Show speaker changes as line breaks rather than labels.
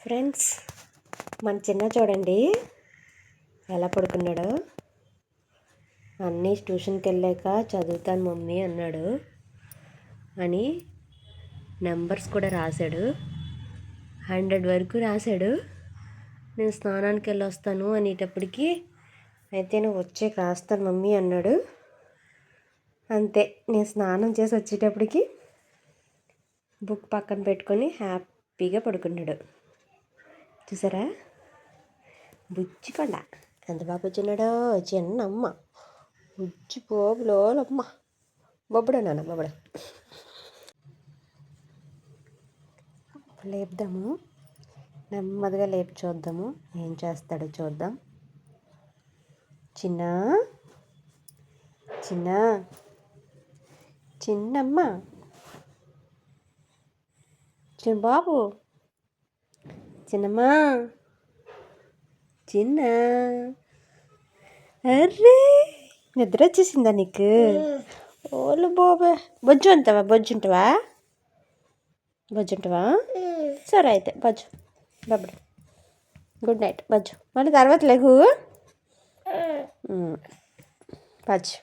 Friends, మన చిన్న చూడండి ఎలా పడుకున్నాడో. అన్నీ ట్యూషన్కి వెళ్ళాక చదువుతాను మమ్మీ అన్నాడు అని నెంబర్స్ కూడా రాశాడు. 100 వరకు రాశాడు. నేను స్నానానికి వెళ్ళి వస్తాను అనేటప్పటికి అయితే నువ్వు వచ్చే రాస్తాను మమ్మీ అన్నాడు. అంతే, నేను స్నానం చేసి వచ్చేటప్పటికి బుక్ పక్కన పెట్టుకొని హ్యాపీగా పడుకున్నాడు. చూసారా, బుజ్జికొండ ఎంత బాగా కూర్చున్నాడో. చిన్నమ్మ బుజ్జి పోబులోలమ్మ. బొబ్బడు నాన్న బొబ్బడు. లేపుదాము, నెమ్మదిగా లేపి చూద్దాము ఏం చేస్తాడో చూద్దాం. చిన్న చిన్న చిన్నమ్మ, చిన్న బాబు, చిన్నమ్మా, చిన్న. అర్రే, నిద్ర వచ్చేసిందా నీకు? ఓలు బాబా, బొజ్జుంటావా? సరే అయితే బజ్జు బబ్బడు. Good night బజ్జు. మళ్ళీ తర్వాత లేకు బజ్జు.